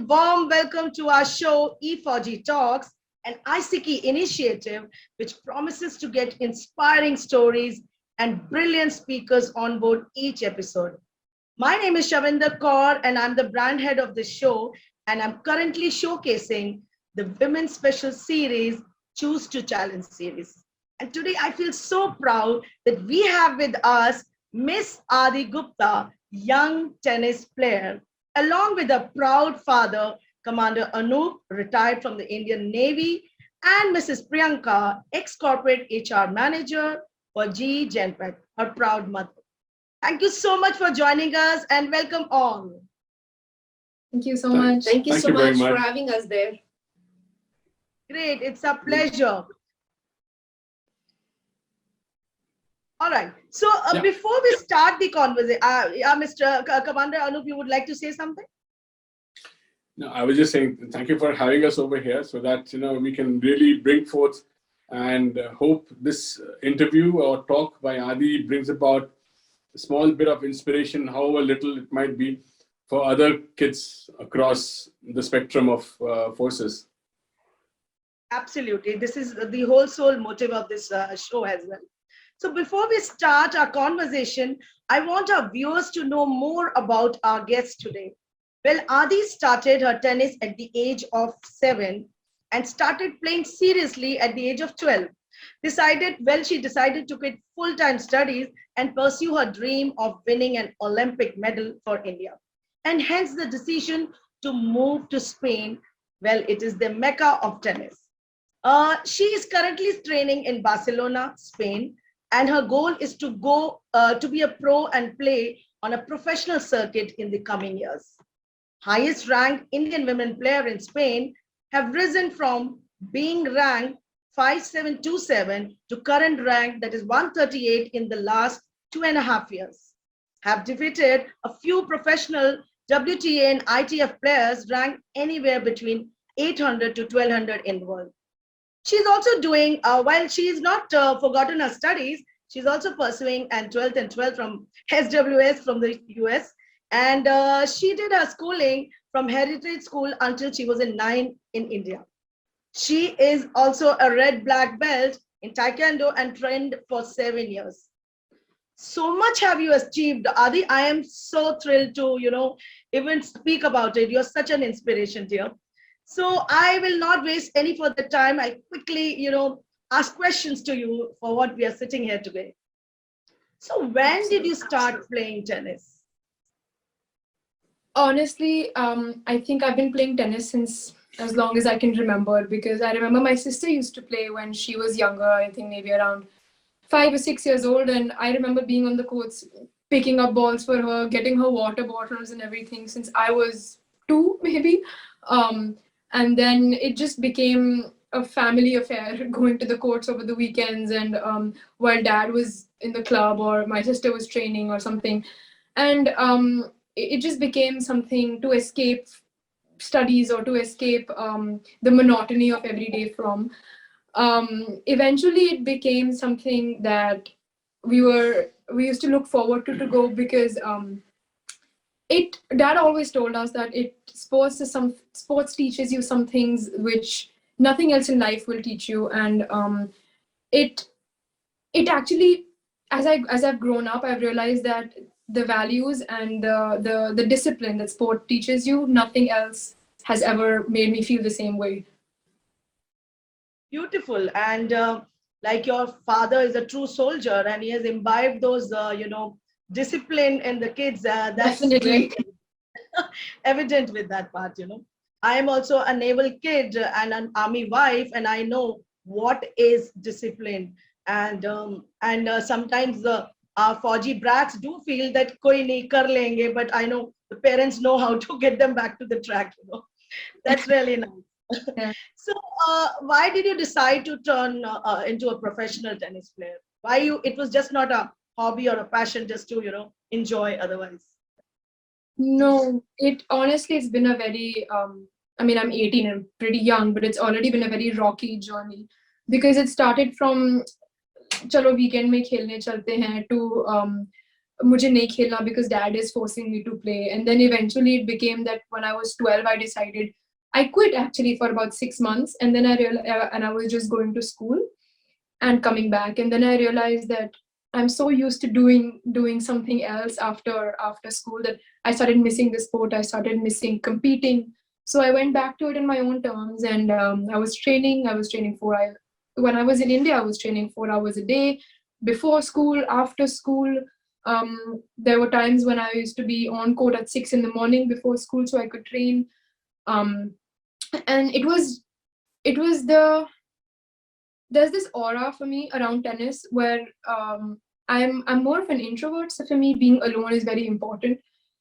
warm welcome to our show, Efauji Talks, an IESECCI initiative which promises to get inspiring stories and brilliant speakers on board each episode. My name is Shavinder Kaur, and I'm the brand head of the show, and I'm currently showcasing the Women's Special Series, Choose to Challenge series. And today I feel so proud that we have with us Miss Aaddi Gupta, young tennis player, along with a proud father, Commander Anup, retired from the Indian Navy, and Mrs. Priyanka, ex-corporate HR manager for GE Genpact, her proud mother. Thank you so much for joining us and welcome all. Thank you so much. Thank you so much for having us there. Great, it's a pleasure. All right. So before we start the conversation, Mr. Commander Anup, you would like to say something? No, I was just saying thank you for having us over here so that we can really bring forth and hope this interview or talk by Aaddi brings about a small bit of inspiration, however little it might be, for other kids across the spectrum of forces. Absolutely. This is the whole soul motive of this show as well. So before we start our conversation, I want our viewers to know more about our guest today. Well, Aaddi started her tennis at the age of 7 and started playing seriously at the age of 12. She decided to quit full-time studies and pursue her dream of winning an Olympic medal for India. And hence the decision to move to Spain. Well, it is the Mecca of tennis. She is currently training in Barcelona, Spain, and her goal is to go to be a pro and play on a professional circuit in the coming years. Highest ranked Indian women player in Spain have risen from being ranked 5727 to current rank that is 138 in the last 2.5 years. Have defeated a few professional WTA and ITF players ranked anywhere between 800 to 1200 in the world. She's also doing, while she's not forgotten her studies, she's also pursuing and 12th from SWS from the US. And she did her schooling from Heritage School until she was in 9 in India. She is also a red black belt in Taekwondo and trained for 7 years. So much have you achieved, Aaddi. I am so thrilled to, even speak about it. You're such an inspiration, dear. So I will not waste any further time. I'll quickly, ask questions to you for what we are sitting here today. So when did you start playing tennis? Honestly, I think I've been playing tennis since as long as I can remember, because I remember my sister used to play when she was younger, I think maybe around 5 or 6 years old. And I remember being on the courts, picking up balls for her, getting her water bottles and everything since I was 2, maybe. And then it just became a family affair, going to the courts over the weekends and while dad was in the club or my sister was training or something. And it just became something to escape studies or to escape the monotony of every day from. Eventually it became something that we used to look forward to go, because dad always told us that sports teaches you some things which nothing else in life will teach you. And it actually, as I've grown up, I've realized that the values and the discipline that sport teaches you, nothing else has ever made me feel the same way. Beautiful. And like your father is a true soldier and he has imbibed those, discipline in the kids. That's Definitely evident with that part. I am also a naval kid and an army wife, and I know what is discipline. And sometimes our Fauji brats do feel that koi nahi kar lenge, but I know the parents know how to get them back to the track. That's really nice. Yeah. So why did you decide to turn into a professional tennis player? It was just not a hobby or a passion just to, enjoy otherwise? No, it's been a very, I'm 18 and pretty young, but it's already been a very rocky journey, because it started from, chalo weekend mein khelne chalte hain, to mujhe nahi khelna because dad is forcing me to play. And then eventually it became that when I was 12, I decided I quit actually for about 6 months. And then I was just going to school and coming back. And then I realized that I'm so used to doing something else after school that I started missing the sport. I started missing competing. So I went back to it in my own terms, and I was training. When I was in India, I was training 4 hours a day, before school, after school. There were times when I used to be on court at 6 in the morning before school so I could train. And there's this aura for me around tennis where I'm more of an introvert. So for me, being alone is very important.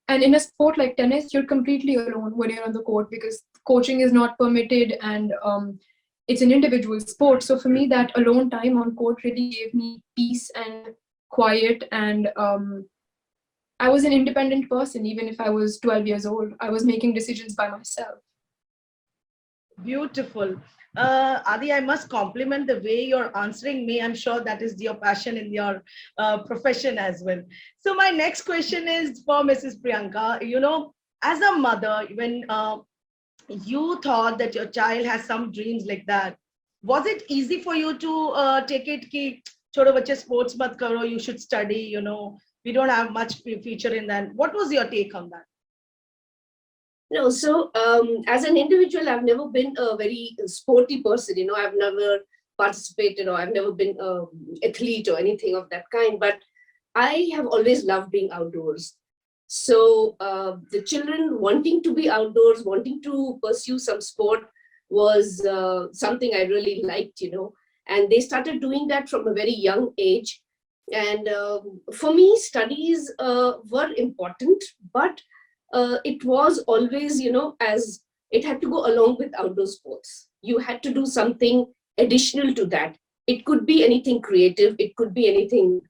And in a sport like tennis, you're completely alone when you're on the court because coaching is not permitted, and it's an individual sport. So for me, that alone time on court really gave me peace and quiet. And I was an independent person. Even if I was 12 years old, I was making decisions by myself. Beautiful. Aaddi, I must compliment the way you're answering me. I'm sure that is your passion in your profession as well. So my next question is for Mrs. Priyanka. You know, as a mother, when you thought that your child has some dreams like that, was it easy for you to take it ki chodo bache sports mat karo, you should study, you know, we don't have much future in that. What was your take on that? No, so as an individual, I've never been a very sporty person. You know, I've never participated or I've never been an athlete or anything of that kind. But I have always loved being outdoors. So the children wanting to be outdoors, wanting to pursue some sport was something I really liked, you know. And they started doing that from a very young age. And for me, studies were important, but it was always, you know, as it had to go along with outdoor sports. You had to do something additional to that. It could be anything creative. It could be anything.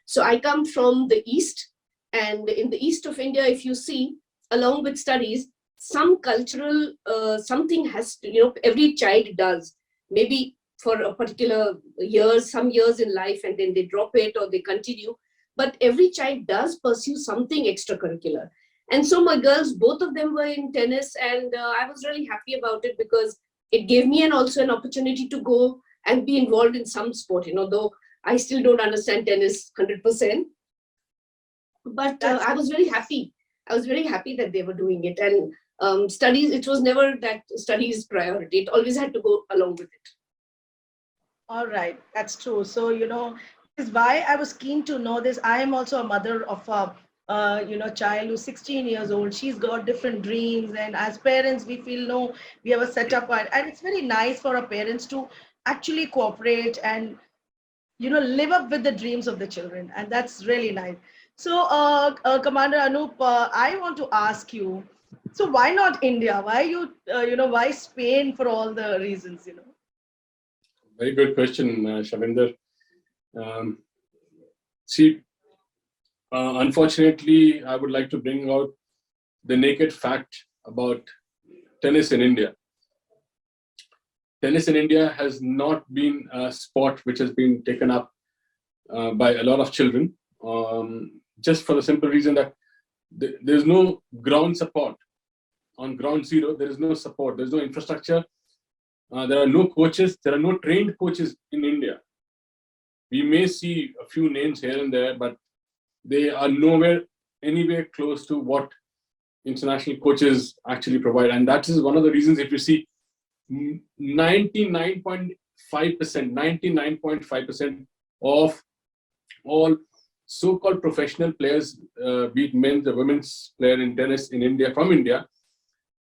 So I come from the East, and in the East of India, if you see, along with studies, some cultural, something has to, you know, every child does. Maybe for a particular years, some years in life, and then they drop it or they continue. But every child does pursue something extracurricular. And so my girls, both of them were in tennis, and I was really happy about it because it gave me also an opportunity to go and be involved in some sport, you know, though I still don't understand tennis 100%. But I was very happy. I was very happy that they were doing it. And studies, it was never that studies priority. It always had to go along with it. All right, that's true. So, you know, this is why I was keen to know this. I am also a mother of a child who's 16 years old. She's got different dreams, and as parents, we feel no, we have a setup, and it's very nice for our parents to actually cooperate and live up with the dreams of the children, and that's really nice. So, Commander Anup, I want to ask you. So, why not India? Why why Spain for all the reasons? Very good question, Shavinder. See, unfortunately, I would like to bring out the naked fact about tennis in India. Tennis in India has not been a sport which has been taken up by a lot of children, just for the simple reason that there's no ground support. On ground zero, there is no support, there's no infrastructure, there are no coaches, there are no trained coaches in India. We may see a few names here and there, but they are anywhere close to what international coaches actually provide. And that is one of the reasons, if you see, 99.5% of all so-called professional players, be it men's or women's player in tennis in India, from India,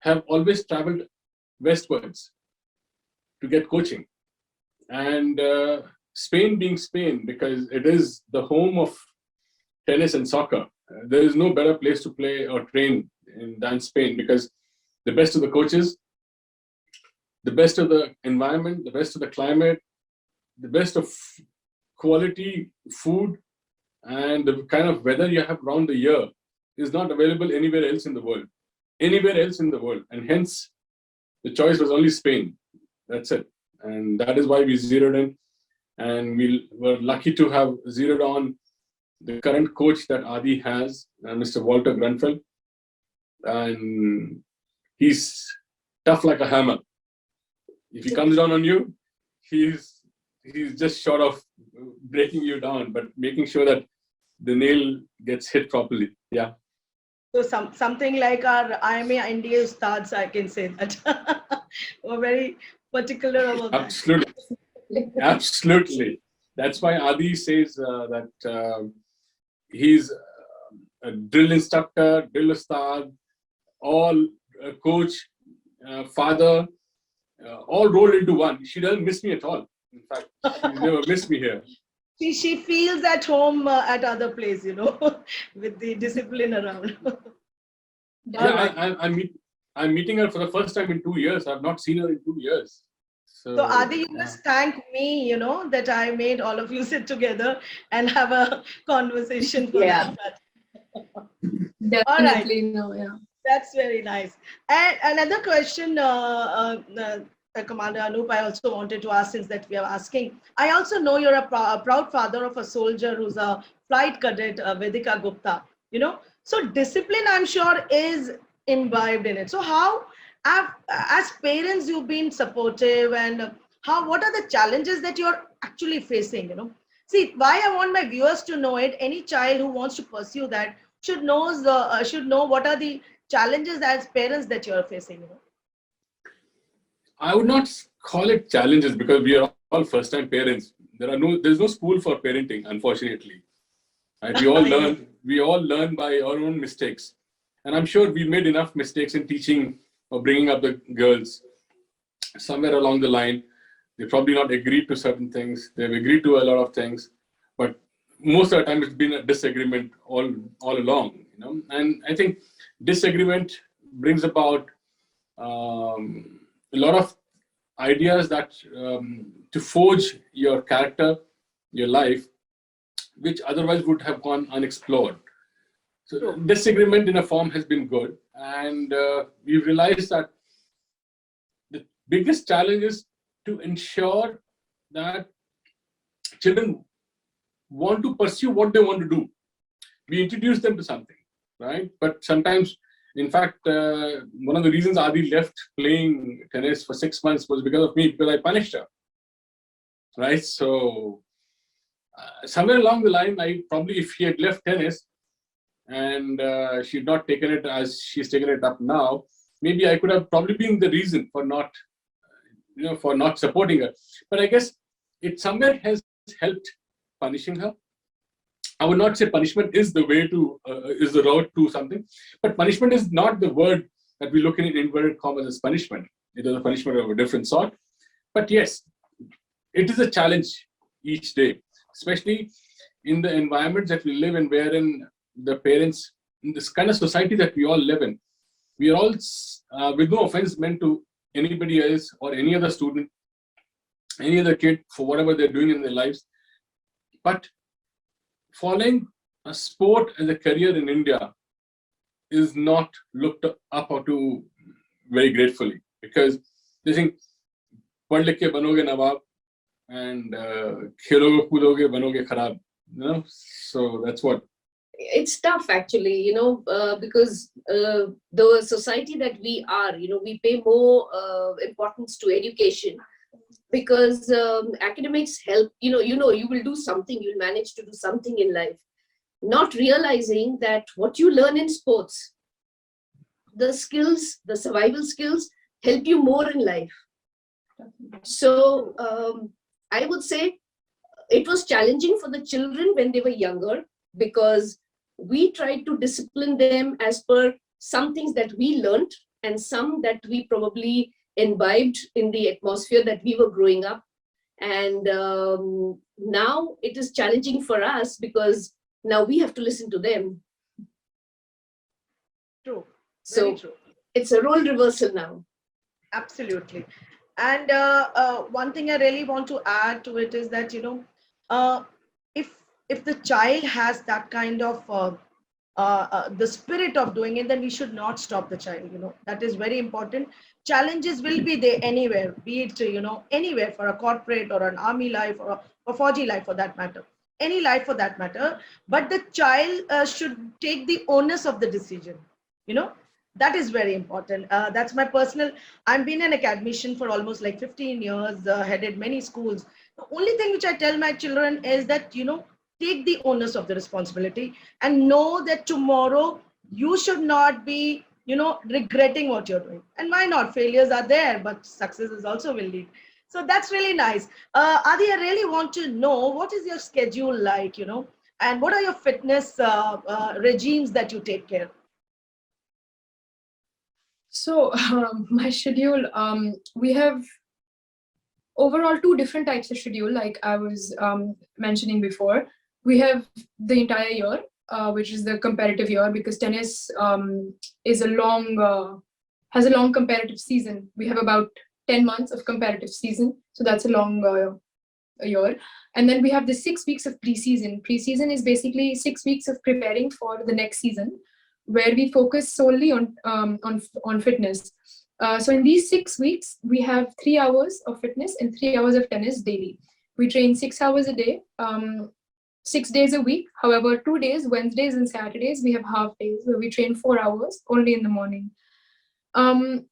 have always traveled westwards to get coaching. And Spain being Spain, because it is the home of tennis and soccer, there is no better place to play or train than Spain, because the best of the coaches, the best of the environment, the best of the climate, the best of quality food, and the kind of weather you have around the year is not available anywhere else in the world. Anywhere else in the world. And hence, the choice was only Spain. That's it. And that is why we zeroed in. And we were lucky to have zeroed on the current coach that Aaddi has, Mr. Walter Grunfeld, and he's tough like a hammer. If he comes down on you, he's just short of breaking you down, but making sure that the nail gets hit properly. Yeah. So something like our IMA NDA ustads, I can say that. We're very particular about that. Absolutely. Absolutely. That's why Aaddi says that he's a drill instructor, drill ustad, all coach, father, all rolled into one. She doesn't miss me at all. In fact, she's never missed me here. She feels at home at other place, with the discipline around. Yeah, I'm meeting her for the first time in 2 years. I've not seen her in 2 years. So Aaddi, you must thank me, that I made all of you sit together and have a conversation for that. Definitely, no, yeah. That's very nice. And another question, Commander Anup, I also wanted to ask, since that we are asking. I also know you're a proud father of a soldier who's a flight cadet, Vedika Gupta. So discipline, I'm sure, is imbibed in it. So how, as parents, you've been supportive, and what are the challenges that you're actually facing? See, why I want my viewers to know it. Any child who wants to pursue that should know what are the challenges as parents that you're facing. I would not call it challenges, because we are all first-time parents. There's no school for parenting, unfortunately. Right? We all learn by our own mistakes, and I'm sure we made enough mistakes in teaching or bringing up the girls. Somewhere along the line, they probably not agreed to certain things. They've agreed to a lot of things, but most of the time it's been a disagreement all along. And I think disagreement brings about a lot of ideas that to forge your character, your life, which otherwise would have gone unexplored. So disagreement in a form has been good, and we've realized that the biggest challenge is to ensure that children want to pursue what they want to do. We introduce them to something, right? But sometimes, in fact, one of the reasons Aaddi left playing tennis for 6 months was because of me, because I punished her, right? So somewhere along the line, if she had left tennis and she had not taken it as she's taken it up now, maybe I could have probably been the reason for not supporting her. But I guess it somewhere has helped punishing her. I would not say punishment is the way to is the road to something, but punishment is not the word that we look in inverted commas as punishment. It is a punishment of a different sort. But yes, it is a challenge each day, especially in the environments that we live in, wherein the parents, in this kind of society that we all live in, we are all, with no offense meant to anybody else or any other student, any other kid, for whatever they're doing in their lives. But following a sport as a career in India is not looked up to very gratefully, because they think, पढ़ लिख के बनोगे नवाब and खेलोगे कूदोगे बनोगे खराब. So that's what. It's tough, actually, because the society that we are, we pay more importance to education, because academics help, you will do something, you'll manage to do something in life, not realizing that what you learn in sports, the skills, the survival skills, help you more in life. So I would say it was challenging for the children when they were younger, because we tried to discipline them as per some things that we learned and some that we probably imbibed in the atmosphere that we were growing up. And now it is challenging for us, because now we have to listen to them. True. So Very true. It's a role reversal now. Absolutely. And one thing I really want to add to it is that, if the child has that kind of the spirit of doing it, then we should not stop the child. That is very important. Challenges will be there anywhere, be it anywhere, for a corporate or an army life or a Fauji life for that matter. any life for that matter, but the child should take the onus of the decision. You know, that is very important. That's my personal. I've been an academician for almost like 15 years, headed many schools. The only thing which I tell my children is that, you know, take the onus of the responsibility and know that tomorrow you should not be, you know, regretting what you're doing. And why not? Failures are there, but successes also will lead. So that's really nice. Adi, I really want to know what is your schedule like, you know, and what are your fitness regimes that you take care of? So my schedule, we have overall two different types of schedule, like I was mentioning before. We have the entire year, which is the competitive year, because tennis is has a long competitive season. We have about 10 months of competitive season, so that's a long year. And then we have the 6 weeks of preseason. Preseason is basically 6 weeks of preparing for the next season, where we focus solely on fitness. So in these 6 weeks, we have 3 hours of fitness and 3 hours of tennis daily. We train 6 hours a day, 6 days a week. However, 2 days, Wednesdays and Saturdays, we have half days where we train 4 hours only in the morning.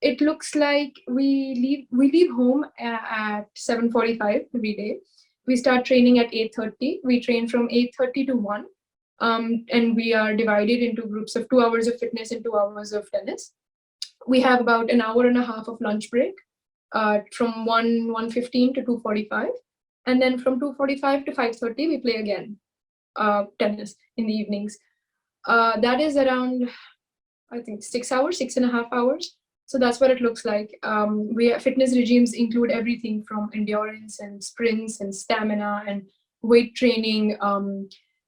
It looks like we leave home at 7:45 every day. We start training at 8:30. We train from 8:30 to 1. And we are divided into groups of 2 hours of fitness and 2 hours of tennis. We have about an hour and a half of lunch break, from 1:15 to 2:45. And then from 2:45 to 5:30, we play again, tennis in the evenings. That is around, I think, 6 hours, 6.5 hours. So that's what it looks like. Fitness regimes include everything from endurance and sprints and stamina and weight training.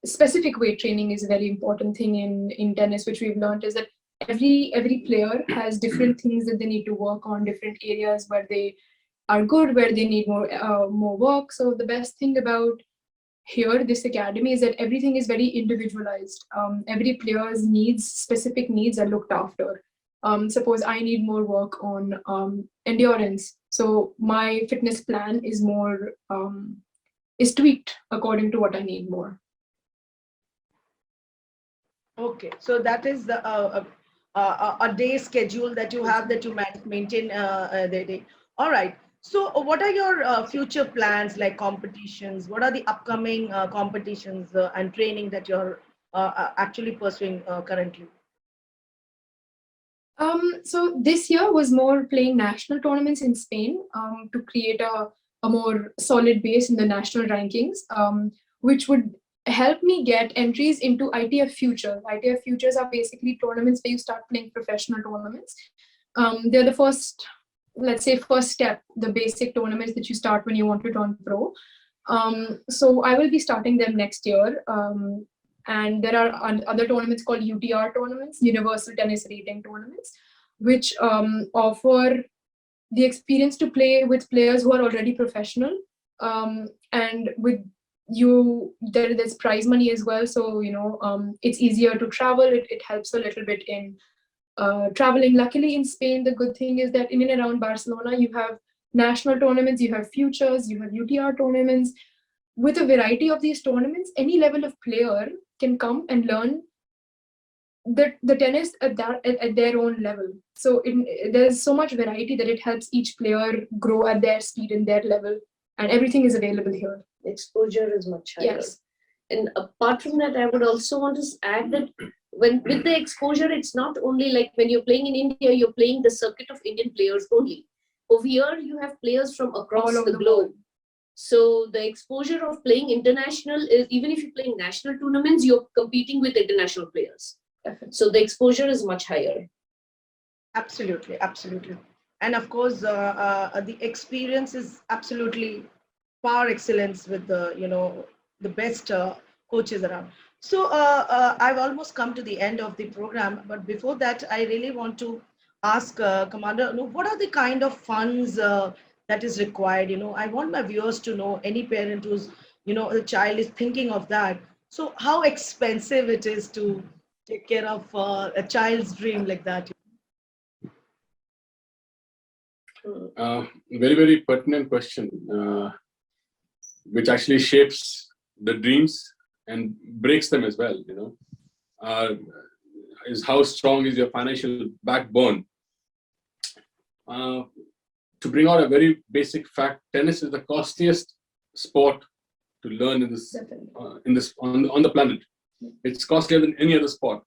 Specific weight training is a very important thing in tennis, which we've learned, is that every player has different things that they need to work on, different areas where they are good, where they need more work. So the best thing about here, this academy, is that everything is very individualized. Every player's specific needs are looked after. Suppose I need more work on endurance, so my fitness plan is tweaked according to what I need more. Okay, so that is a day schedule that you have, that you maintain the day. All right. So what are your future plans, like competitions? What are the upcoming competitions and training that you're actually pursuing currently? So this year was more playing national tournaments in Spain, to create a more solid base in the national rankings, which would help me get entries into ITF Futures. ITF Futures are basically tournaments where you start playing professional tournaments. They're the first step, the basic tournaments that you start when you want to turn pro. So I will be starting them next year. And there are other tournaments called UTR tournaments, Universal Tennis Rating tournaments, which offer the experience to play with players who are already professional. And with there's prize money as well. So, it's easier to travel. It helps a little bit in traveling. Luckily in Spain, the good thing is that in and around Barcelona, you have national tournaments, you have futures, you have UTR tournaments. With a variety of these tournaments, any level of player can come and learn the tennis at their own level. So there's so much variety that it helps each player grow at their speed and their level, and everything is available here. Exposure is much higher. Yes. And apart from that, I would also want to add that with the exposure, it's not only like when you're playing in India, you're playing the circuit of Indian players only. Over here, you have players from across the globe. So the exposure of playing international is, even if you're playing national tournaments, you're competing with international players. So the exposure is much higher. Absolutely, absolutely. And of course, the experience is absolutely par excellence with the best coaches around. So I've almost come to the end of the program, but before that, I really want to ask Commander, what are the kind of funds that is required? I want my viewers to know, any parent who's, the child is thinking of that. So how expensive it is to take care of a child's dream like that? Very, very pertinent question, which actually shapes the dreams and breaks them as well, is how strong is your financial backbone. To bring out a very basic fact, tennis is the costliest sport to learn in this on the planet. It's costlier than any other sport.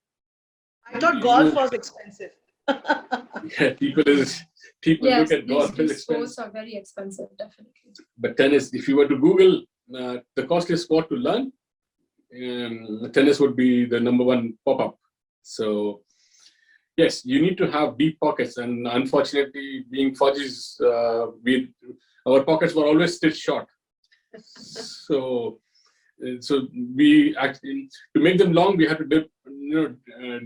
I thought golf was expensive. Yeah, people look at golf as expensive. Sports are very expensive, definitely. But tennis, if you were to Google the costliest sport to learn, tennis would be the number one pop-up. So yes, you need to have deep pockets, and unfortunately, being Fauji's, our pockets were always stitched short. So we actually, to make them long, we had to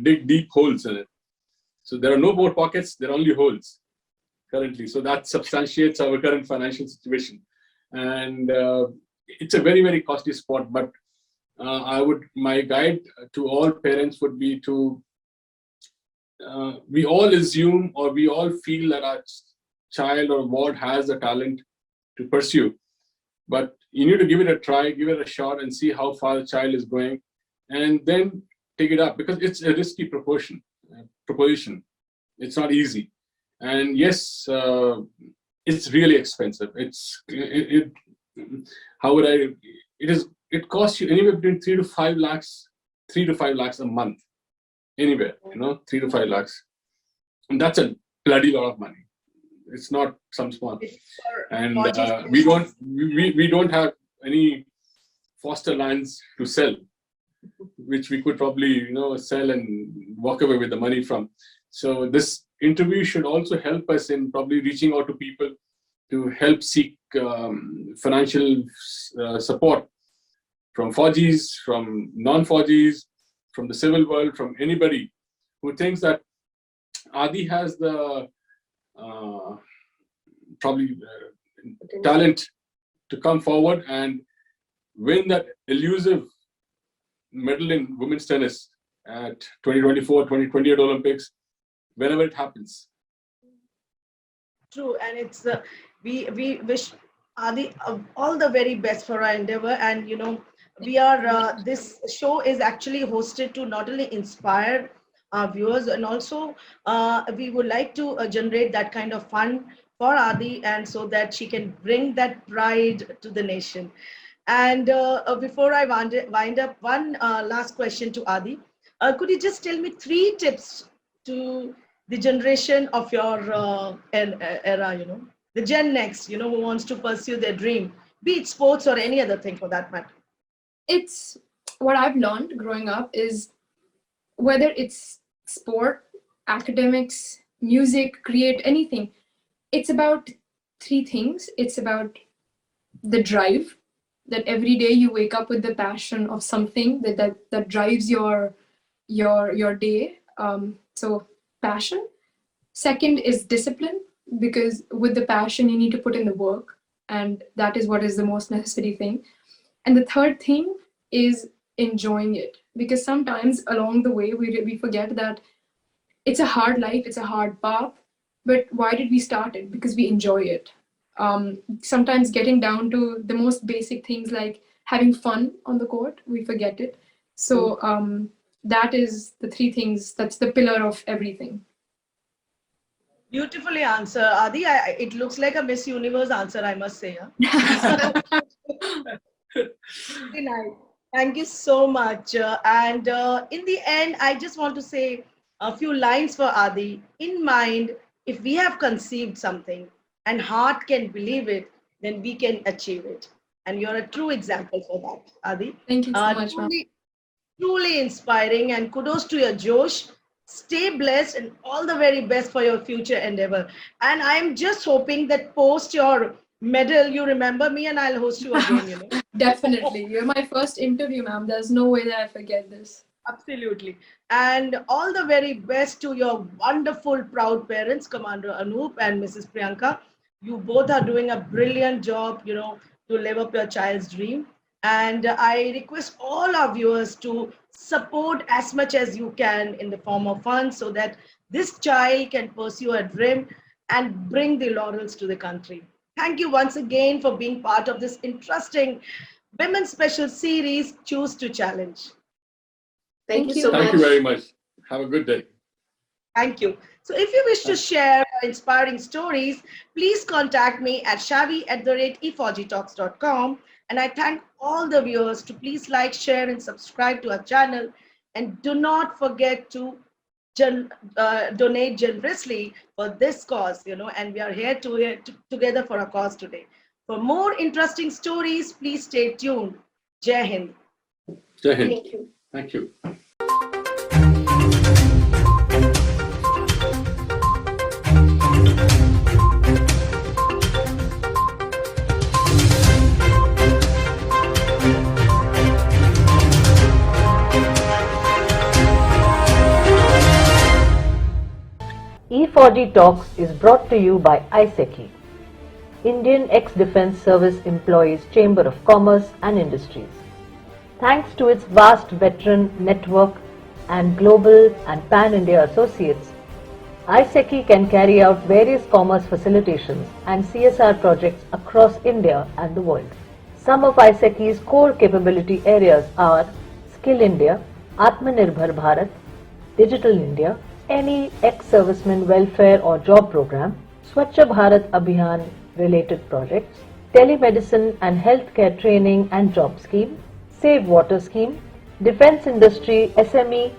dig deep holes in it. So there are no more pockets; there are only holes currently. So that substantiates our current financial situation, and it's a very, very costly sport. But my guide to all parents would be to. We all assume, or we all feel that our child or ward has the talent to pursue, but you need to give it a try, give it a shot, and see how far the child is going, and then take it up, because it's a risky proposition. It's not easy, and yes, it's really expensive. It costs you anywhere between 3 to 5 lakhs a month. Anywhere, 3 to 5 lakhs. And that's a bloody lot of money. It's not some small. And we don't have any foster lands to sell, which we could probably, sell and walk away with the money from. So this interview should also help us in probably reaching out to people to help seek financial support from Faujis, from non-Faujis, from the civil world, from anybody who thinks that Aaddi has the talent to come forward and win that elusive medal in women's tennis at 2024, 2028 Olympics, whenever it happens. True, and it's we wish Aaddi all the very best for our endeavor, and we are this show is actually hosted to not only inspire our viewers, and also we would like to generate that kind of fun for Aaddi, and so that she can bring that pride to the nation. And before I wind up, one last question to Aaddi. Could you just tell me 3 tips to the generation of your era, the Gen Next, who wants to pursue their dream, be it sports or any other thing for that matter? It's what I've learned growing up is whether it's sport, academics, music, create anything, it's about 3 things. It's about the drive, that every day you wake up with the passion of something that drives your day. So passion. Second is discipline, because with the passion you need to put in the work, and that is what is the most necessary thing. And the third thing is enjoying it, because sometimes along the way we forget that it's a hard life, it's a hard path, but why did we start it? Because we enjoy it. Sometimes getting down to the most basic things like having fun on the court, we forget it. So that is the 3 things, that's the pillar of everything. Beautifully answered, Aaddi. It looks like a Miss Universe answer, I must say. Very nice. Thank you so much. And in the end, I just want to say a few lines for Aaddi. In mind, if we have conceived something and heart can believe it, then we can achieve it. And you're a true example for that, Aaddi. Thank you so much, ma'am. Truly inspiring, and kudos to your Josh. Stay blessed and all the very best for your future endeavor. And I'm just hoping that post your medal, you remember me and I'll host you again, Definitely. You're my first interview, ma'am. There's no way that I forget this. Absolutely. And all the very best to your wonderful, proud parents, Commander Anoop and Mrs. Priyanka. You both are doing a brilliant job, to live up your child's dream. And I request all our viewers to support as much as you can in the form of funds, so that this child can pursue a dream and bring the laurels to the country. Thank you once again for being part of this interesting Women's Special Series, Choose to Challenge. Thank you so Thank much. you very much. Have a good day. Thank you. So if you wish to share inspiring stories, please contact me at shavi@efaujitalks.com. And I thank all the viewers to please like, share, and subscribe to our channel. And do not forget to donate generously for this cause, and we are here together for a cause today. For more interesting stories, please stay tuned. Jai Hind. Jai Hind. Thank you. Thank you. Fauji Talks is brought to you by IESECCI, Indian Ex-Defence Service Employees Chamber of Commerce and Industries. Thanks to its vast veteran network and global and pan-India associates, IESECCI can carry out various commerce facilitations and CSR projects across India and the world. Some of IESECCI's core capability areas are Skill India, Atmanirbhar Bharat, Digital India, any ex-serviceman welfare or job program, Swachh Bharat Abhiyan related projects, telemedicine and healthcare training and job scheme, Save Water scheme, defense industry SME,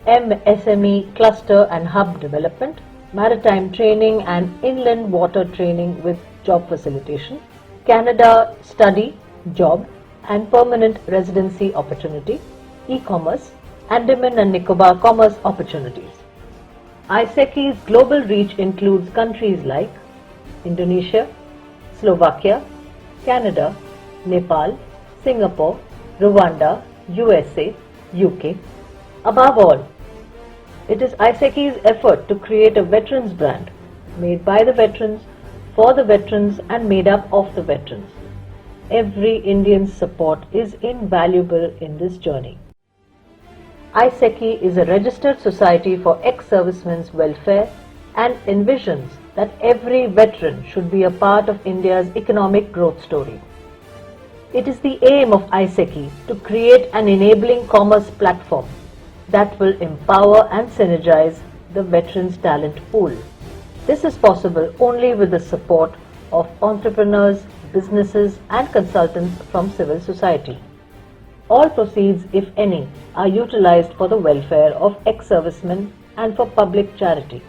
MSME cluster and hub development, maritime training and inland water training with job facilitation, Canada study, job and permanent residency opportunity, e-commerce, Andaman and Nicobar commerce opportunities. IESECCI's global reach includes countries like Indonesia, Slovakia, Canada, Nepal, Singapore, Rwanda, USA, UK. Above all, it is IESECCI's effort to create a veterans brand made by the veterans, for the veterans and made up of the veterans. Every Indian's support is invaluable in this journey. IESECCI is a registered society for ex-servicemen's welfare and envisions that every veteran should be a part of India's economic growth story. It is the aim of IESECCI to create an enabling commerce platform that will empower and synergize the veterans' talent pool. This is possible only with the support of entrepreneurs, businesses and consultants from civil society. All proceeds, if any, are utilized for the welfare of ex-servicemen and for public charity.